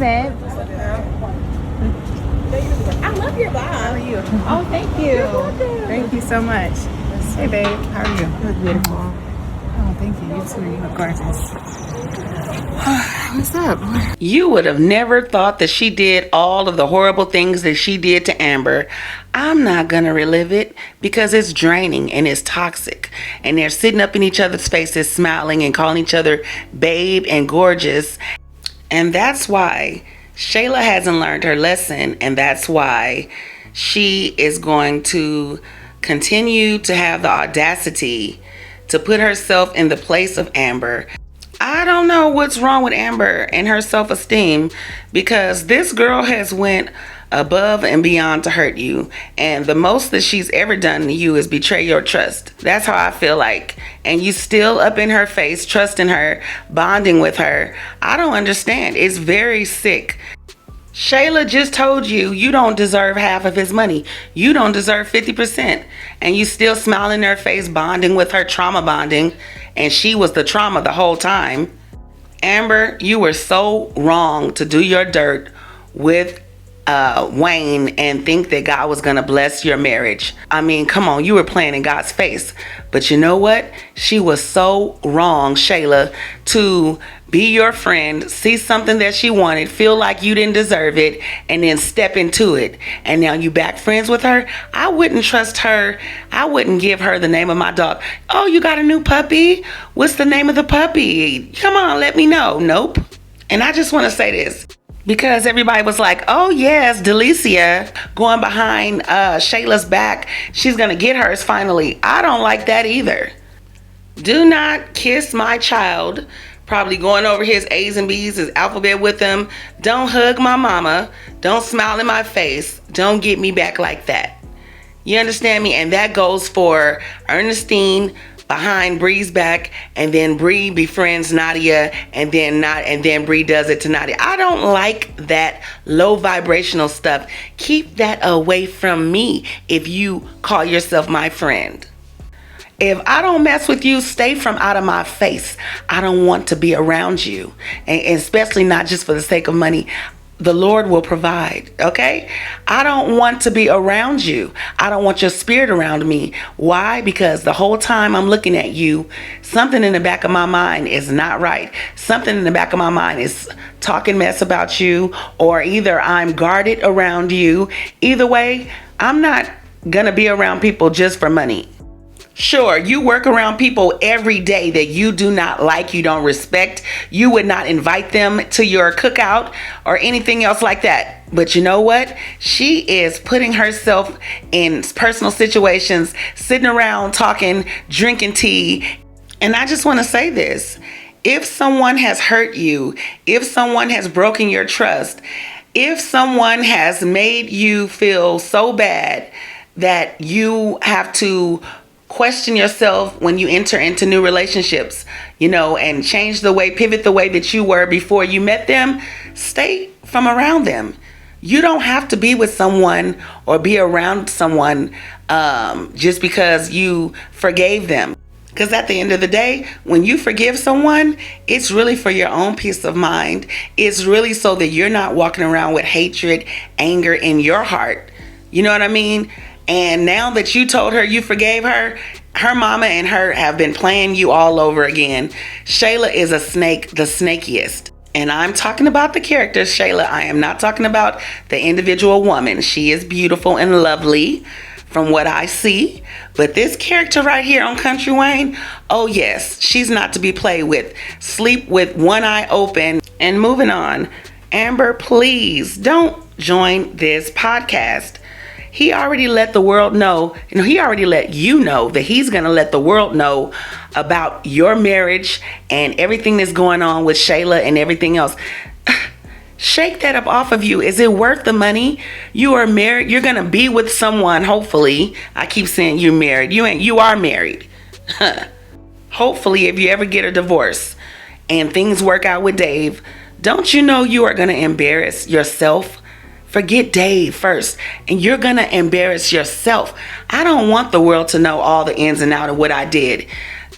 babe. I love your vibe. How are you? Oh, thank you. Thank you so much. Hey, babe. How are you? You look beautiful. Oh, thank you. You too. You look gorgeous. What's up? You would have never thought that she did all of the horrible things that she did to Amber. I'm not going to relive it because it's draining and it's toxic. And they're sitting up in each other's faces, smiling and calling each other babe and gorgeous. And that's why Shayla hasn't learned her lesson. And that's why she is going to continue to have the audacity to put herself in the place of Amber. I don't know what's wrong with Amber and her self-esteem, because this girl has went above and beyond to hurt you, and the most that she's ever done to you is betray your trust. That's how I feel like. And you still up in her face, trusting her, bonding with her. I don't understand. It's very sick. Shayla just told you you don't deserve half of his money. You don't deserve 50%. And you still smile in her face, bonding with her, trauma bonding. And she was the trauma the whole time. Amber, you were so wrong to do your dirt with Wayne and think that God was going to bless your marriage. I mean, come on, you were playing in God's face. But you know what? She was so wrong, Shayla, to be your friend, see something that she wanted, feel like you didn't deserve it, and then step into it. And now you back friends with her? I wouldn't trust her. I wouldn't give her the name of my dog. Oh, you got a new puppy? What's the name of the puppy? Come on, let me know. Nope. And I just want to say this, because everybody was like, oh yes, Delicia going behind Shayla's back. She's going to get hers finally. I don't like that either. Do not kiss my child. Probably going over his A's and B's, his alphabet with him. Don't hug my mama. Don't smile in my face. Don't get me back like that. You understand me? And that goes for Ernestine behind Bree's back, and then Bree befriends Nadia, and then Bree does it to Nadia. I don't like that low vibrational stuff. Keep that away from me if you call yourself my friend. If I don't mess with you, stay from out of my face. I don't want to be around you, and especially not just for the sake of money. The Lord will provide, okay? I don't want to be around you. I don't want your spirit around me. Why? Because the whole time I'm looking at you, something in the back of my mind is not right. Something in the back of my mind is talking mess about you, or either I'm guarded around you. Either way, I'm not gonna be around people just for money. Sure, you work around people every day that you do not like, you don't respect. You would not invite them to your cookout or anything else like that. But you know what? She is putting herself in personal situations, sitting around talking, drinking tea. And I just want to say this. If someone has hurt you, if someone has broken your trust, if someone has made you feel so bad that you have to question yourself when you enter into new relationships, and change the way, pivot the way that you were before you met them, stay from around them. You don't have to be with someone or be around someone just because you forgave them. Because at the end of the day, when you forgive someone, it's really for your own peace of mind. It's really so that you're not walking around with hatred, anger in your heart. You know what I mean? And now that you told her you forgave her, her mama and her have been playing you all over again. Shayla is a snake, the snakiest. And I'm talking about the character, Shayla. I am not talking about the individual woman. She is beautiful and lovely from what I see. But this character right here on Country Wayne, oh yes, she's not to be played with. Sleep with one eye open. And moving on, Amber, please don't join this podcast. He already let the world know, he already let you know that he's going to let the world know about your marriage and everything that's going on with Shayla and everything else. Shake that up off of you. Is it worth the money? You are married. You're going to be with someone, hopefully. I keep saying you're married. You are married. Hopefully, if you ever get a divorce and things work out with Dave, don't you know you are going to embarrass yourself? Forget Dave first, and you're going to embarrass yourself. I don't want the world to know all the ins and outs of what I did.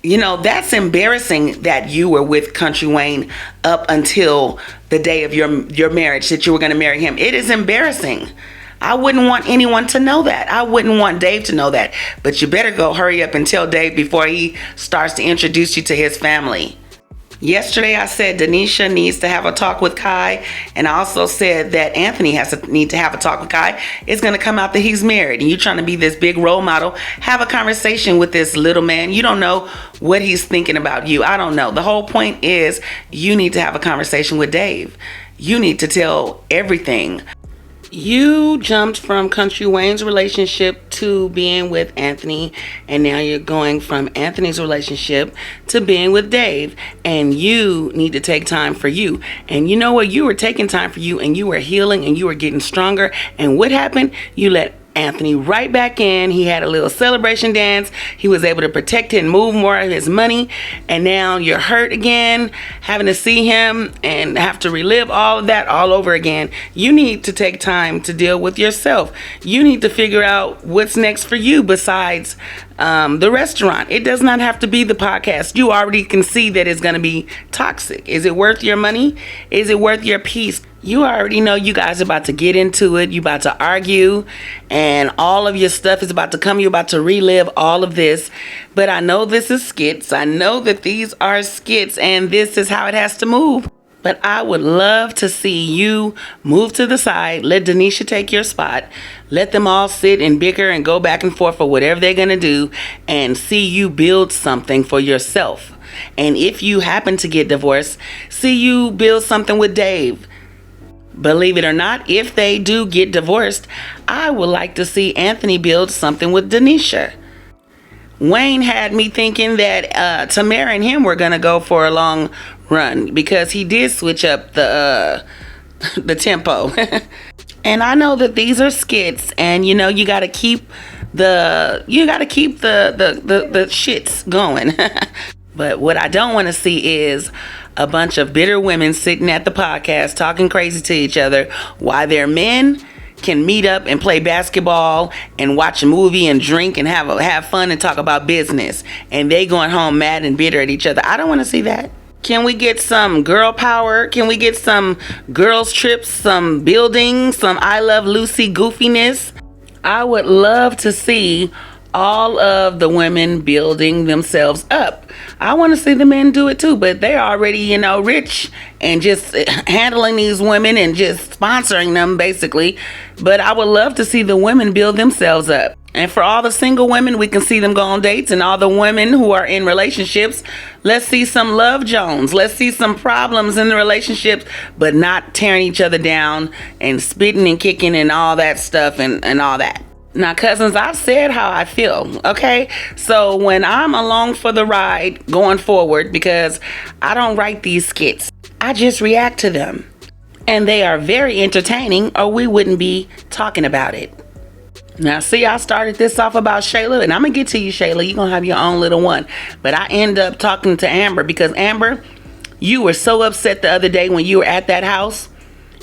You know, that's embarrassing that you were with Country Wayne up until the day of your marriage, that you were going to marry him. It is embarrassing. I wouldn't want anyone to know that. I wouldn't want Dave to know that. But you better go hurry up and tell Dave before he starts to introduce you to his family. Yesterday I said Denisha needs to have a talk with Kai, and I also said that Anthony has to need to have a talk with Kai. It's going to come out that he's married, and you're trying to be this big role model. Have a conversation with this little man. You don't know what he's thinking about you. I don't know. The whole point is you need to have a conversation with Dave. You need to tell everything. You jumped from Country Wayne's relationship to being with Anthony, and now you're going from Anthony's relationship to being with Dave, and you need to take time for you. And you know what? You were taking time for you, and you were healing, and you were getting stronger. And what happened? You let Anthony right back in. He had a little celebration dance. He was able to protect it and move more of his money. And now you're hurt again, having to see him and have to relive all of that all over again. You need to take time to deal with yourself. You need to figure out what's next for you besides the restaurant. It does not have to be the podcast. You already can see that it's going to be toxic. Is it worth your money? Is it worth your peace? You already know you guys are about to get into it. You about to argue, and all of your stuff is about to come. You're about to relive all of this. But I know this is skits. I know that these are skits, and this is how it has to move. But I would love to see you move to the side. Let Denisha take your spot. Let them all sit and bicker and go back and forth for whatever they're going to do, and see you build something for yourself. And if you happen to get divorced, see you build something with Dave. Believe it or not, if they do get divorced, I would like to see Anthony build something with Denisha. Wayne had me thinking that Tamara and him were going to go for a long run because he did switch up the tempo. And I know that these are skits, and you know you got to keep the shits going. But what I don't want to see is a bunch of bitter women sitting at the podcast talking crazy to each other while their men can meet up and play basketball and watch a movie and drink and have fun and talk about business, and they going home mad and bitter at each other. I don't want to see that. Can we get some girl power? Can we get some girls trips, some building, some I Love Lucy goofiness? I would love to see all of the women building themselves up. I want to see the men do it too, but they're already, rich and just handling these women and just sponsoring them basically. But I would love to see the women build themselves up. And for all the single women, we can see them go on dates, and all the women who are in relationships, let's see some love Jones. Let's see some problems in the relationships, but not tearing each other down and spitting and kicking and all that stuff and all that. Now, cousins, I've said how I feel, okay? So when I'm along for the ride going forward, because I don't write these skits, I just react to them. And they are very entertaining, or we wouldn't be talking about it. Now, see, I started this off about Shayla, and I'm going to get to you, Shayla. You're going to have your own little one. But I end up talking to Amber because, Amber, you were so upset the other day when you were at that house,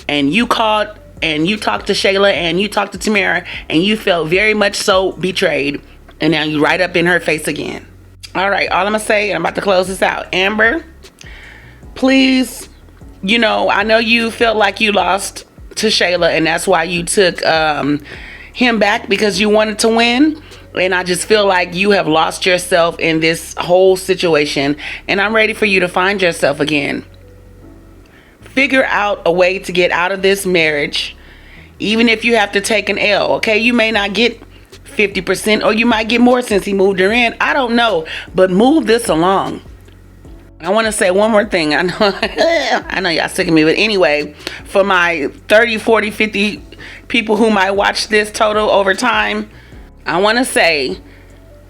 and you called and you talked to Shayla and you talked to Tamara, and you felt very much so betrayed, and now you right up in her face again. All right, all I'm going to say, and I'm about to close this out. Amber, please, I know you felt like you lost to Shayla, and that's why you took him back because you wanted to win. And I just feel like you have lost yourself in this whole situation, and I'm ready for you to find yourself again. Figure out a way to get out of this marriage, even if you have to take an L, okay? You may not get 50%, or you might get more since he moved her in. I don't know, but move this along. I want to say one more thing. I know I know y'all sick of me, but anyway, for my 30, 40, 50 people who might watch this total over time, I want to say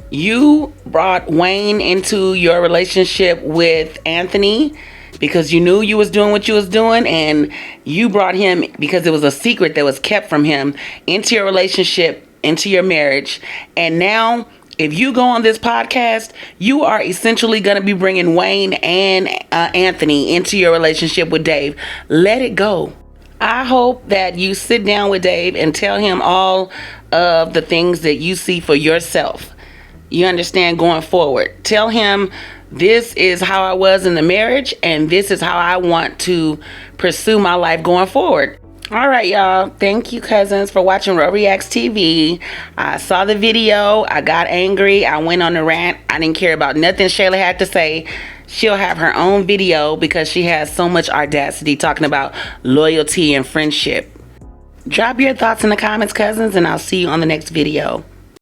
you brought Wayne into your relationship with Anthony because you knew you was doing what you was doing, and you brought him because it was a secret that was kept from him into your relationship, into your marriage. And now if you go on this podcast, you are essentially going to be bringing Wayne and Anthony into your relationship with Dave. Let it go. I hope that you sit down with Dave and tell him all of the things that you see for yourself. You understand, going forward. Tell him this is how I was in the marriage and this is how I want to pursue my life going forward. All right, y'all. Thank you, cousins, for watching Ro Reacts TV. I saw the video. I got angry. I went on a rant. I didn't care about nothing Shayla had to say. She'll have her own video because she has so much audacity talking about loyalty and friendship. Drop your thoughts in the comments, cousins, and I'll see you on the next video.